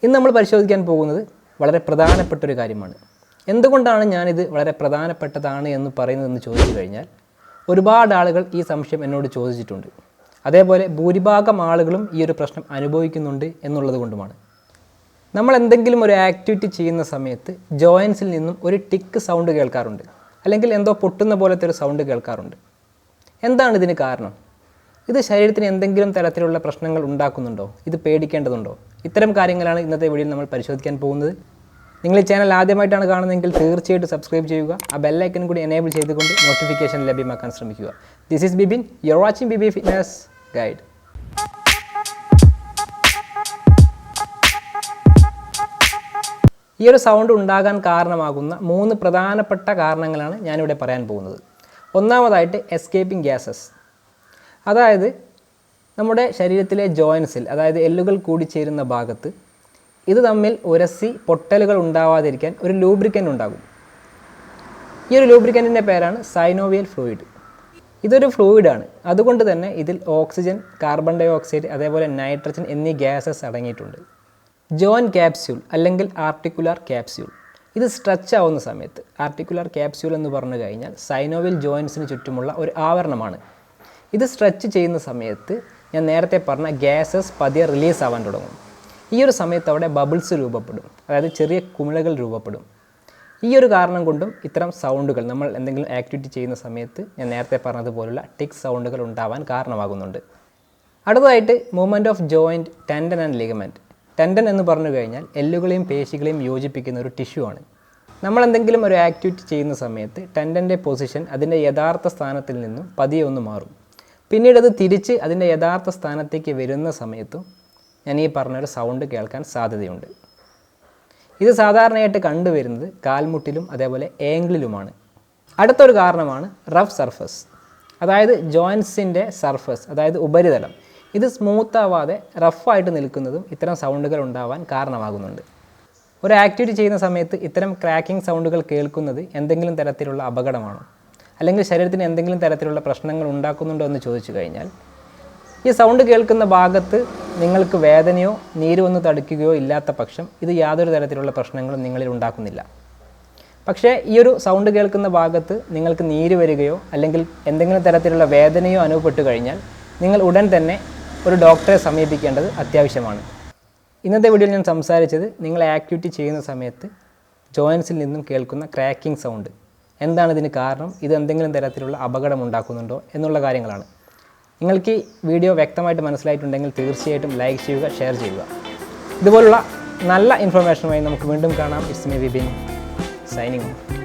ഇന്ന് നമ്മൾ പരിശോധിക്കാൻ പോകുന്നത് വളരെ പ്രധാനപ്പെട്ട ഒരു കാര്യമാണ്. എന്തുകൊണ്ടാണ് ഞാനിത് വളരെ പ്രധാനപ്പെട്ടതാണ് എന്ന് പറയുന്നതെന്ന് ചോദിച്ചു കഴിഞ്ഞാൽ, ഒരുപാട് ആളുകൾ ഈ സംശയം എന്നോട് ചോദിച്ചിട്ടുണ്ട്. അതേപോലെ ഭൂരിഭാഗം ആളുകളും ഈ ഒരു പ്രശ്നം അനുഭവിക്കുന്നുണ്ട് എന്നുള്ളത് കൊണ്ടുമാണ്. നമ്മൾ എന്തെങ്കിലും ഒരു ആക്ടിവിറ്റി ചെയ്യുന്ന സമയത്ത് ജോയിൻസിൽ നിന്നും ഒരു ടിക്ക് സൗണ്ട് കേൾക്കാറുണ്ട്, അല്ലെങ്കിൽ എന്തോ പൊട്ടുന്ന പോലത്തെ ഒരു സൗണ്ട് കേൾക്കാറുണ്ട്. എന്താണ് ഇതിന് കാരണം? ഇത് ശരീരത്തിന് എന്തെങ്കിലും തരത്തിലുള്ള പ്രശ്നങ്ങൾ ഉണ്ടാക്കുന്നുണ്ടോ? ഇത് പേടിക്കേണ്ടതുണ്ടോ? ഇത്തരം കാര്യങ്ങളാണ് ഇന്നത്തെ വീഡിയോയിൽ നമ്മൾ പരിശോധിക്കാൻ പോകുന്നത്. നിങ്ങൾ ഈ ചാനൽ ആദ്യമായിട്ടാണ് കാണുന്നതെങ്കിൽ തീർച്ചയായിട്ടും സബ്സ്ക്രൈബ് ചെയ്യുക. ആ ബെല്ലൈക്കൻ കൂടി എനേബിൾ ചെയ്തുകൊണ്ട് നോട്ടിഫിക്കേഷൻ ലഭ്യമാക്കാൻ ശ്രമിക്കുക. This is Bibin, you are watching B B fitness guide. ഈ ഒരു സൗണ്ട് ഉണ്ടാകാൻ കാരണമാകുന്ന 3 പ്രധാനപ്പെട്ട കാരണങ്ങളാണ് ഞാനിവിടെ പറയാൻ പോകുന്നത്. ഒന്നാമതായിട്ട് എസ്കേപ്പിംഗ് ഗ്യാസസ്. അതായത് നമ്മുടെ ശരീരത്തിലെ ജോയിൻസിൽ, അതായത് എല്ലുകൾ കൂടിച്ചേരുന്ന ഭാഗത്ത് ഇത് തമ്മിൽ ഉരസി പൊട്ടലുകൾ ഉണ്ടാവാതിരിക്കാൻ ഒരു ലൂബ്രിക്കൻ്റ് ഉണ്ടാകും. ഈ ഒരു ലൂബ്രിക്കൻറ്റിൻ്റെ പേരാണ് സൈനോവിയൽ ഫ്ലൂയിഡ്. ഇതൊരു ഫ്ലൂയിഡാണ്. അതുകൊണ്ട് തന്നെ ഇതിൽ ഓക്സിജൻ, കാർബൺ ഡൈ ഓക്സൈഡ്, അതേപോലെ നൈട്രജൻ എന്നീ ഗ്യാസസ് അടങ്ങിയിട്ടുണ്ട്. ജോയിൻറ്റ് ക്യാപ്സ്യൂൾ അല്ലെങ്കിൽ ആർട്ടിക്കുലാർ ക്യാപ്സ്യൂൾ ഇത് സ്ട്രെച്ച് ആവുന്ന സമയത്ത്, ആർട്ടിക്കുലാർ ക്യാപ്സ്യൂൾ എന്ന് പറഞ്ഞു കഴിഞ്ഞാൽ സൈനോവിയൽ ജോയിൻസിന് ചുറ്റുമുള്ള ഒരു ആവരണമാണ്. ഇത് സ്ട്രെച്ച് ചെയ്യുന്ന സമയത്ത് ഞാൻ നേരത്തെ പറഞ്ഞ ഗ്യാസസ് പതിയെ റിലീസ് ആവാൻ തുടങ്ങും. ഈ ഒരു സമയത്ത് അവിടെ ബബിൾസ് രൂപപ്പെടും, അതായത് ചെറിയ കുമിളകൾ രൂപപ്പെടും. ഈ ഒരു കാരണം കൊണ്ടും ഇത്തരം സൗണ്ടുകൾ, നമ്മൾ എന്തെങ്കിലും ആക്ടിവിറ്റി ചെയ്യുന്ന സമയത്ത് ഞാൻ നേരത്തെ പറഞ്ഞതുപോലുള്ള ടിക് സൗണ്ടുകൾ ഉണ്ടാവാൻ കാരണമാകുന്നുണ്ട്. അടുത്തതായിട്ട് movement of joint, tendon and ligament. Tendon എന്ന് പറഞ്ഞു കഴിഞ്ഞാൽ എല്ലുകളെയും പേശികളെയും യോജിപ്പിക്കുന്ന ഒരു ടിഷ്യൂ ആണ്. നമ്മൾ എന്തെങ്കിലും ഒരു ആക്ടിവിറ്റി ചെയ്യുന്ന സമയത്ത് ടെൻഡൻ്റെ പൊസിഷൻ അതിൻ്റെ യഥാർത്ഥ സ്ഥാനത്തിൽ നിന്നും പതിയെ ഒന്ന് മാറും. പിന്നീട് അത് തിരിച്ച് അതിൻ്റെ യഥാർത്ഥ സ്ഥാനത്തേക്ക് വരുന്ന സമയത്തും ഞാൻ ഈ പറഞ്ഞൊരു സൗണ്ട് കേൾക്കാൻ സാധ്യതയുണ്ട്. ഇത് സാധാരണയായിട്ട് കണ്ടുവരുന്നത് കാൽമുട്ടിലും അതേപോലെ ഏങ്കിളിലുമാണ്. അടുത്തൊരു കാരണമാണ് റഫ് സർഫസ്. അതായത് ജോയിൻസിൻ്റെ സർഫസ്, അതായത് ഉപരിതലം, ഇത് സ്മൂത്ത് ആവാതെ റഫായിട്ട് നിൽക്കുന്നതും ഇത്തരം സൗണ്ടുകൾ ഉണ്ടാവാൻ കാരണമാകുന്നുണ്ട്. ഒരു ആക്ടിവിറ്റി ചെയ്യുന്ന സമയത്ത് ഇത്തരം ക്രാക്കിംഗ് സൗണ്ടുകൾ കേൾക്കുന്നത് എന്തെങ്കിലും തരത്തിലുള്ള അപകടമാണോ, അല്ലെങ്കിൽ ശരീരത്തിന് എന്തെങ്കിലും തരത്തിലുള്ള പ്രശ്നങ്ങൾ ഉണ്ടാക്കുന്നുണ്ടോ എന്ന് ചോദിച്ചു കഴിഞ്ഞാൽ, ഈ സൗണ്ട് കേൾക്കുന്ന ഭാഗത്ത് നിങ്ങൾക്ക് വേദനയോ നീര് വന്ന് തടുക്കുകയോ ഇല്ലാത്ത പക്ഷം ഇത് യാതൊരു തരത്തിലുള്ള പ്രശ്നങ്ങളും നിങ്ങളിൽ ഉണ്ടാക്കുന്നില്ല. പക്ഷേ ഈ ഒരു സൗണ്ട് കേൾക്കുന്ന ഭാഗത്ത് നിങ്ങൾക്ക് നീര് വരികയോ അല്ലെങ്കിൽ എന്തെങ്കിലും തരത്തിലുള്ള വേദനയോ അനുഭവപ്പെട്ടു കഴിഞ്ഞാൽ നിങ്ങൾ ഉടൻ തന്നെ ഒരു ഡോക്ടറെ സമീപിക്കേണ്ടത് അത്യാവശ്യമാണ്. ഇന്നത്തെ വീഡിയോയിൽ ഞാൻ സംസാരിച്ചത് നിങ്ങൾ ആക്ടിവിറ്റി ചെയ്യുന്ന സമയത്ത് ജോയിൻസിൽ നിന്നും കേൾക്കുന്ന ക്രാക്കിംഗ് സൗണ്ട്, എന്താണ് ഇതിന് കാരണം, ഇത് എന്തെങ്കിലും തരത്തിലുള്ള അപകടം ഉണ്ടാക്കുന്നുണ്ടോ എന്നുള്ള കാര്യങ്ങളാണ്. നിങ്ങൾക്ക് ഈ വീഡിയോ വ്യക്തമായിട്ട് മനസ്സിലായിട്ടുണ്ടെങ്കിൽ തീർച്ചയായിട്ടും ലൈക്ക് ചെയ്യുക, ഷെയർ ചെയ്യുക. ഇതുപോലുള്ള നല്ല ഇൻഫർമേഷനുമായി നമുക്ക് വീണ്ടും കാണാം. It's me Bibin, signing off.